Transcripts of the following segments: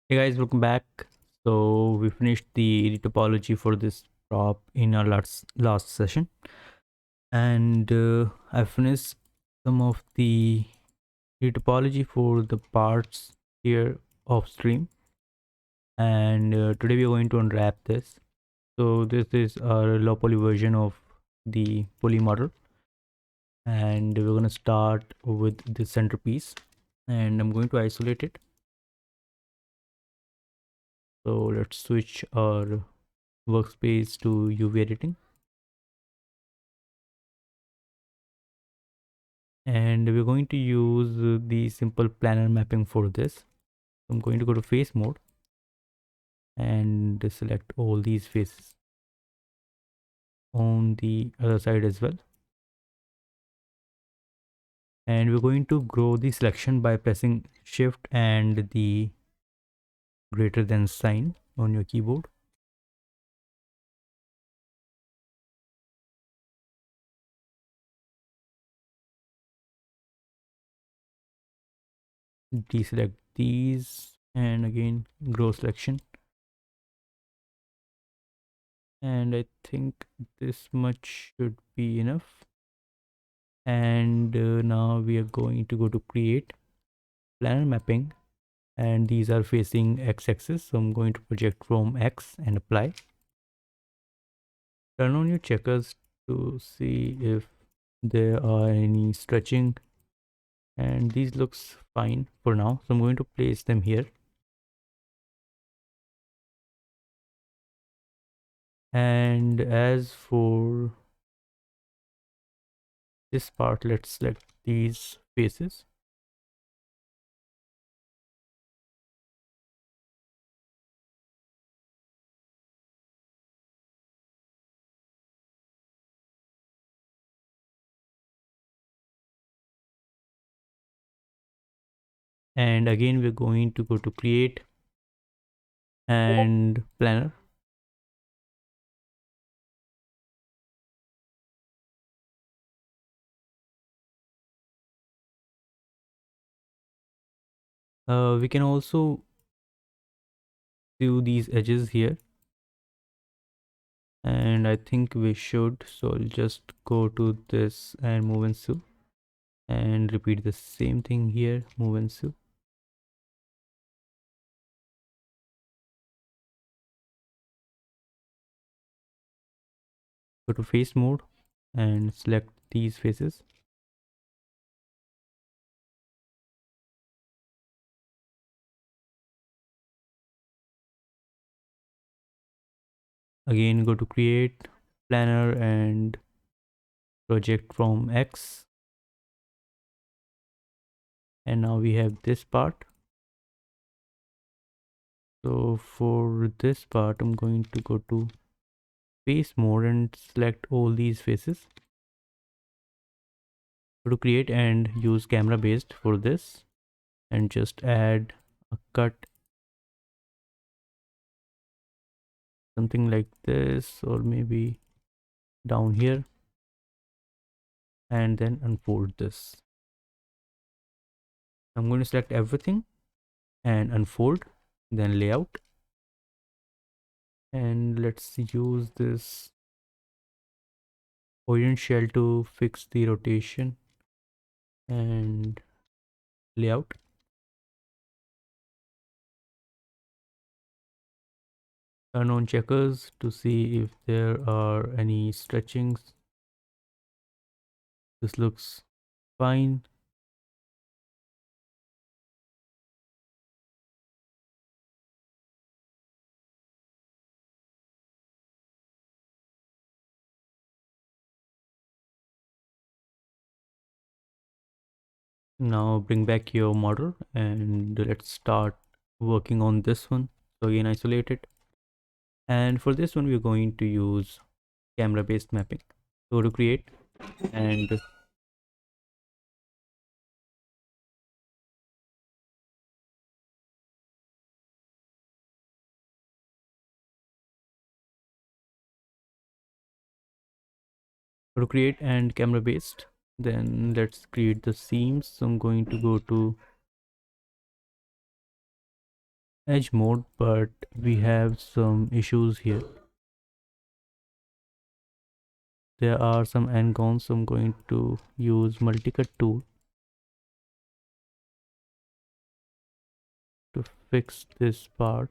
Hey guys, welcome back. So we finished the topology for this prop in our last session, and I finished some of the topology for the parts here off stream. And today we are going to unwrap this. So this is our low poly version of the poly model, and we're going to start with the centerpiece, and I'm going to isolate it. So let's switch our workspace to UV editing. And we're going to use the simple planar mapping for this. I'm going to go to face mode and select all these faces on the other side as well, and we're going to grow the selection by pressing shift and the greater than sign on your keyboard. Deselect these and again grow selection, and I think this much should be enough. And now we are going to go to create planar mapping, and these are facing x-axis, so I'm going to project from x and apply. Turn on your checkers to see if there are any stretching, and these looks fine for now, so I'm going to place them here. And as for this part, let's select these faces, and again we're going to go to create and planner. We can also do these edges here, and I think we should, so I'll just go to this and move and so, and repeat the same thing here, move and so. Go to face mode and select these faces. Again go to create planner and project from X, and now we have this part. So for this part I'm going to go to face mode and select all these faces. Go to create and use camera based for this, and just add a cut, something like this, or maybe down here, and then unfold this. I'm going to select everything and unfold, then layout, and let's use this orient shell to fix the rotation and layout. Turn on checkers to see if there are any stretchings. This looks fine. Now bring back your model and let's start working on this one. So again isolate it, and for this one we're going to use camera based mapping. Go to create and camera based. Then let's create the seams. So I'm going to go to edge mode, but we have some issues here. There are some n-gons, so I'm going to use multicut tool to fix this part.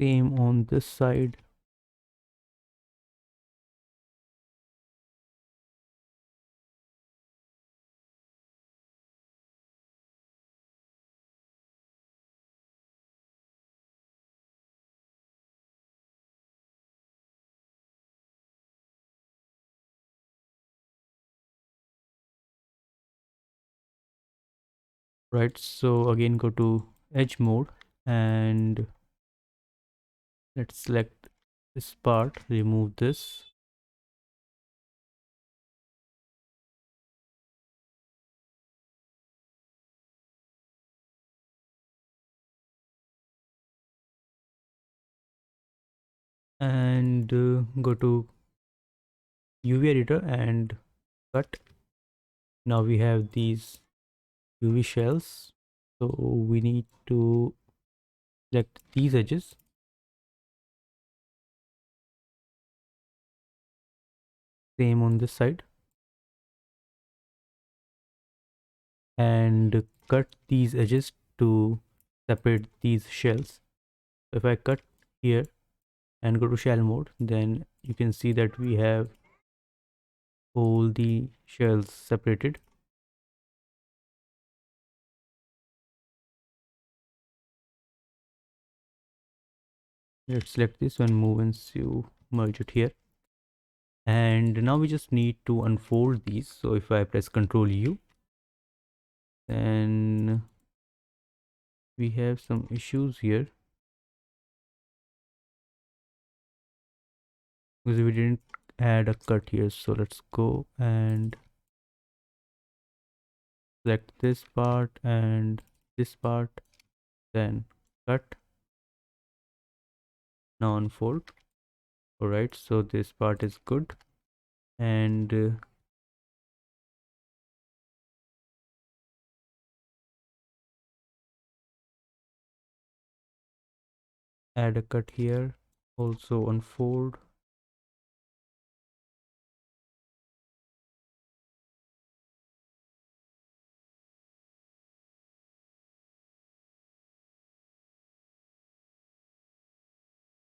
Same on this side. Right, so again go to edge mode and let's select this part, remove this, and go to UV editor and cut. Now we have these UV shells, so we need to select these edges, same on this side, and cut these edges to separate these shells. If I cut here and go to shell mode, then you can see that we have all the shells separated. Let's select this one, move and so merge it here. And now we just need to unfold these. So if I press Ctrl U, then we have some issues here because we didn't add a cut here. So let's go and select this part and this part, then cut. Now unfold. All right, so this part is good, and add a cut here, also unfold.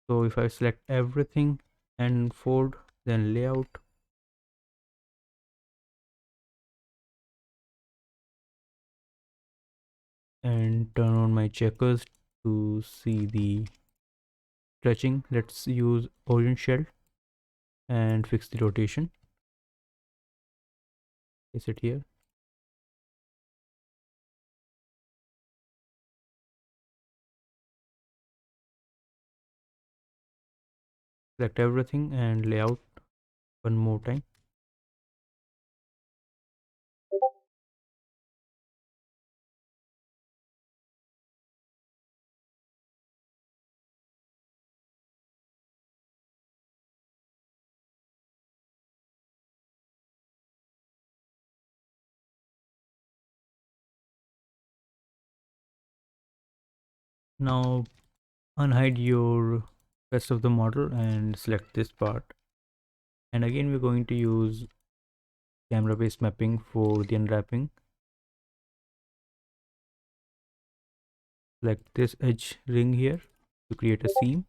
So if I select everything and fold, then layout, and turn on my checkers to see the stretching. Let's use origin shell and fix the rotation. Place it here. Select everything and layout one more time. Now unhide your rest of the model and select this part. And again, we're going to use camera based mapping for the unwrapping. Select this edge ring here to create a seam.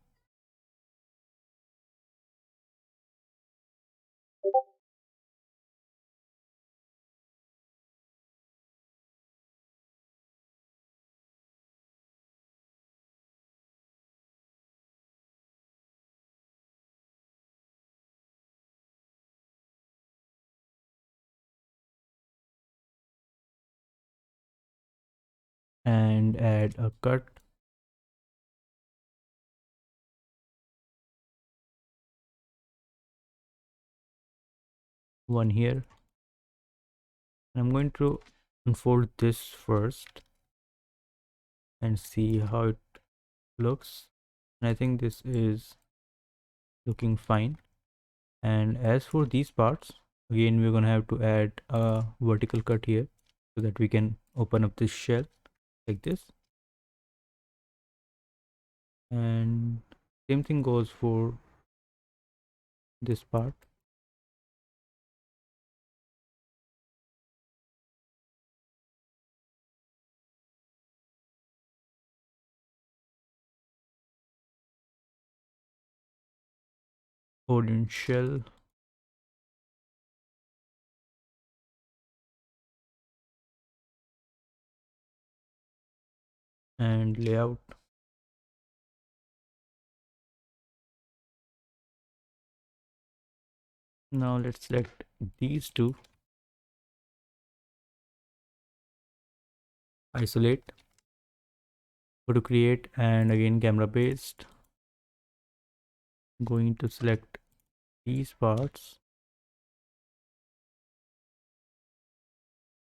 And add a cut. One here. I'm going to unfold this first and see how it looks. And I think this is looking fine. And as for these parts, again we're gonna have to add a vertical cut here so that we can open up this shell like this. And same thing goes for this part. Audience shell and layout. Now let's select these two, isolate, go to create, and again camera based, going to select these parts,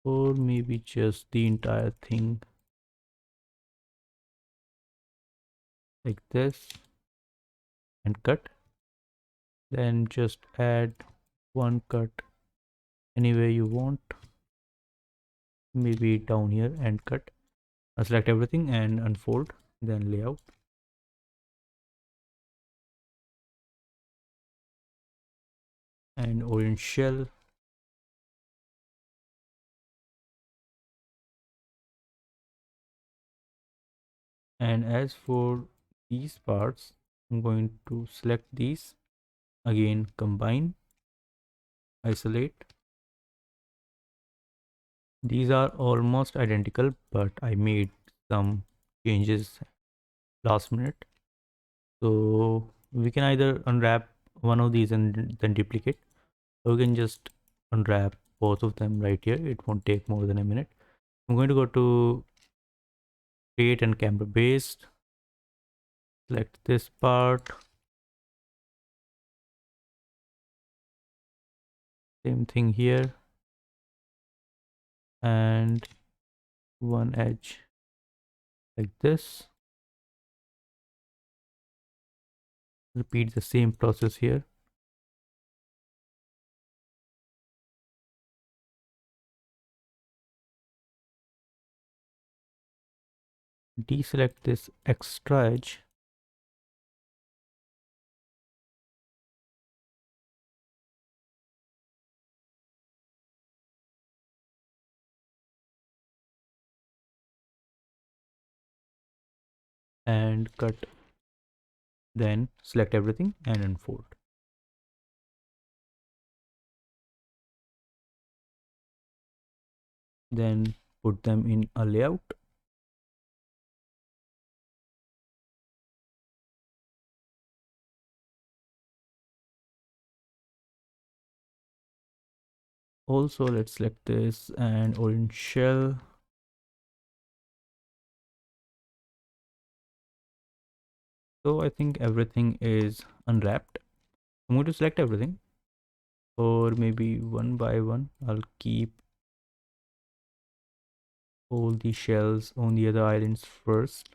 or maybe just the entire thing like this, and cut. Then just add one cut anywhere you want, maybe down here, and cut. Now select everything and unfold, then layout, and orange shell. And as for these parts, I'm going to select these, again combine, isolate. These are almost identical, but I made some changes last minute. So we can either unwrap one of these and then duplicate, or we can just unwrap both of them right here. It won't take more than a minute. I'm going to go to create and camera based, select this part, same thing here, and one edge like this. Repeat the same process here. Deselect this extra edge, and cut. Then select everything and unfold. Then put them in a layout. Also, let's select this and orange shell. So I think everything is unwrapped. I'm going to select everything, or maybe one by one. I'll keep all the shells on the other islands first.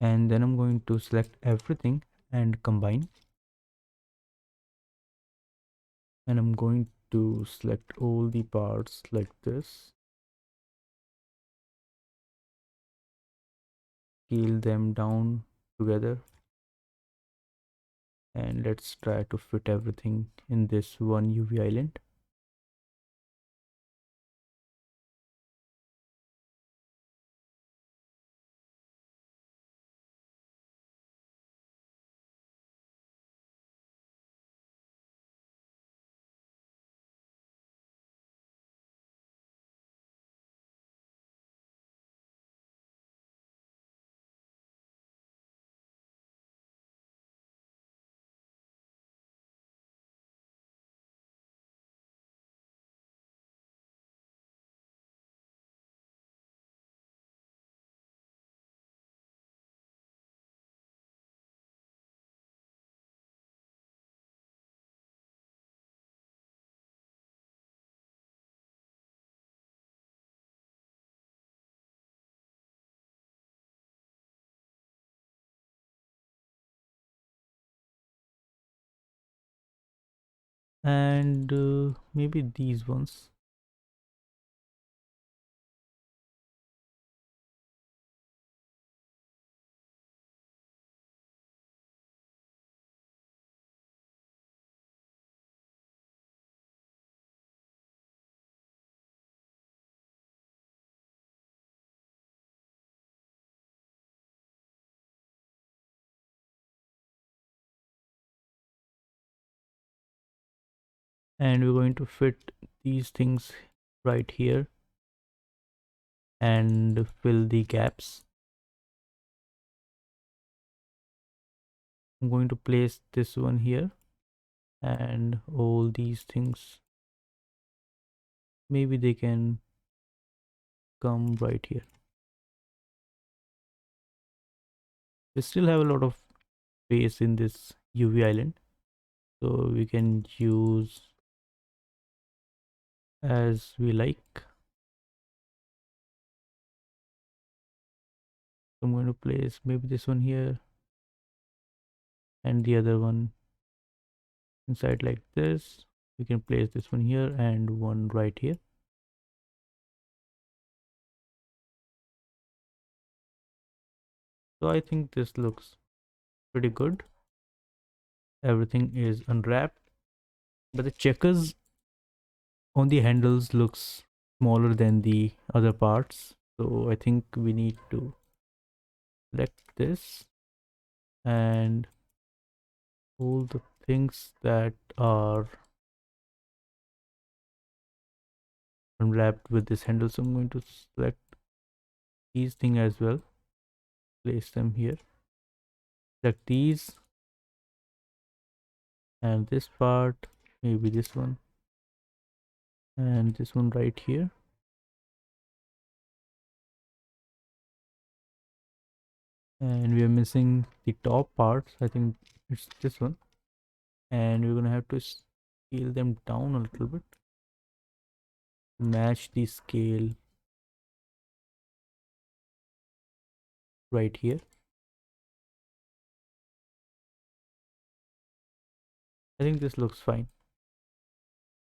And then I'm going to select everything and combine. And I'm going to select all the parts like this, scale them down together, and let's try to fit everything in this one UV island. and maybe these ones. And we're going to fit these things right here and fill the gaps. I'm going to place this one here and all these things, maybe they can come right here. We still have a lot of space in this UV island, so we can use as we like. I'm going to place maybe this one here and the other one inside like this. We can place this one here and one right here. So I think this looks pretty good. Everything is unwrapped, but the checkers on the handles looks smaller than the other parts. So I think we need to select this and all the things that are unwrapped with this handle. So I'm going to select these things as well, place them here, select these and this part, maybe this one and this one right here. And we are missing the top parts. I think it's this one, and we're gonna have to scale them down a little bit to match the scale right here. I think this looks fine.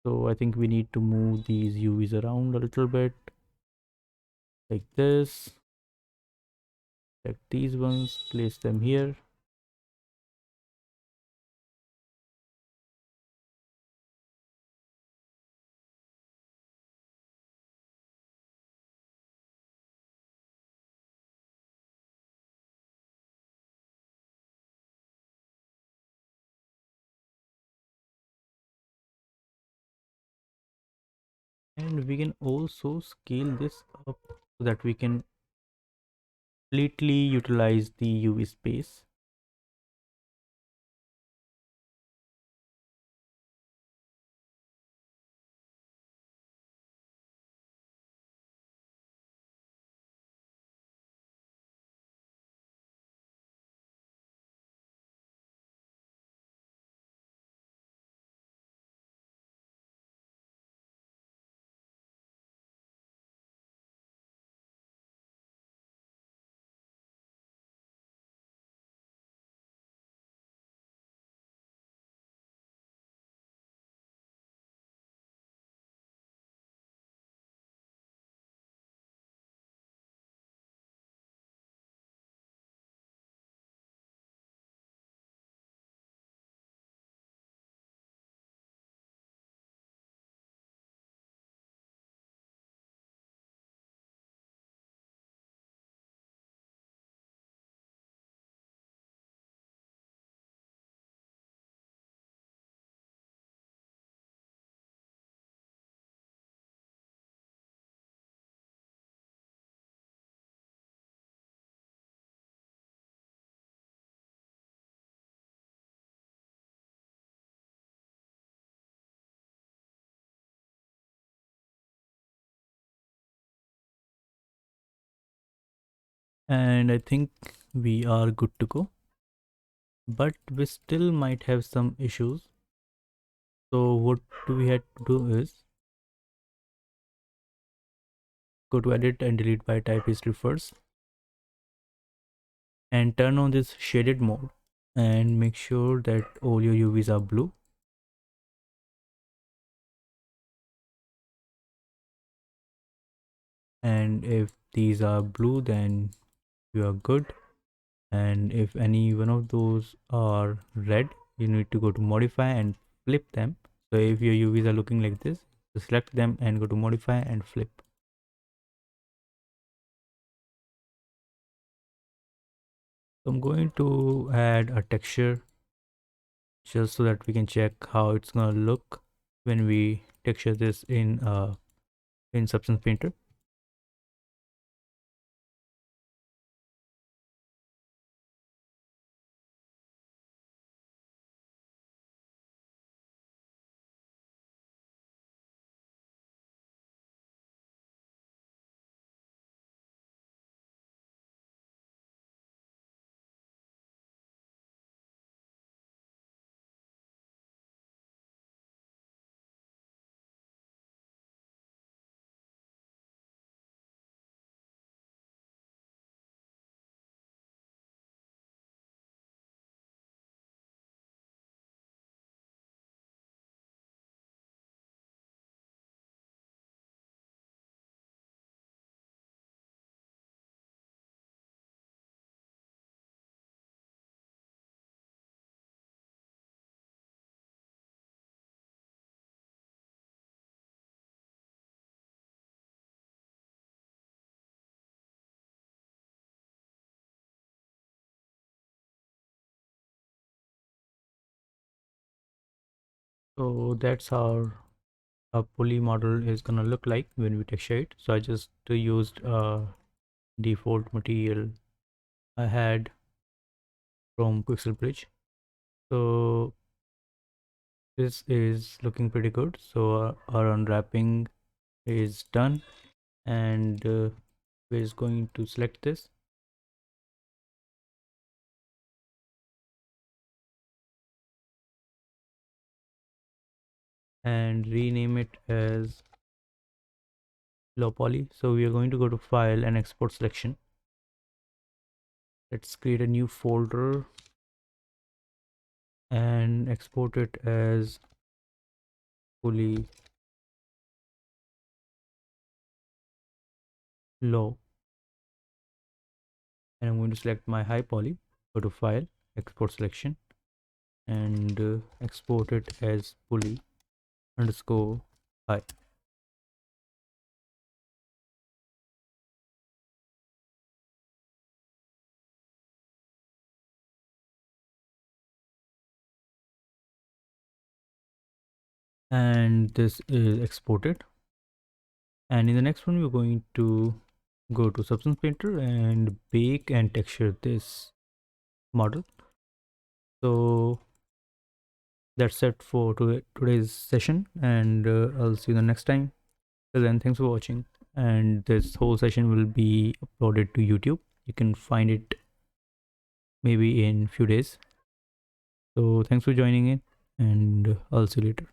So I think we need to move these UVs around a little bit like this. Select these ones, place them here. And we can also scale this up so that we can completely utilize the UV space. And I think we are good to go, but we still might have some issues. So what do we have to do is go to edit and delete by type history first and turn on this shaded mode and make sure that all your UVs are blue. and if these are blue, then you are good, and if any one of those are red, you need to go to modify and flip them. So if your UVs are looking like this, just select them and go to modify and flip. So I'm going to add a texture just so that we can check how it's gonna look when we texture this in Substance Painter. So that's our poly model is gonna look like when we texture it. So I just used a default material I had from Pixel Bridge. So this is looking pretty good. So our unwrapping is done, and we're just going to select this and rename it as low poly. So we are going to go to file and export selection. Let's create a new folder and export it as poly low, and I'm going to select my high poly, go to file, export selection, and export it as poly underscore high. And this is exported, and in the next one we're going to go to Substance Painter and bake and texture this model. So that's it for today's session, and I'll see you the next time. Till then, thanks for watching, and this whole session will be uploaded to YouTube. You can find it maybe in few days. So thanks for joining in, and I'll see you later.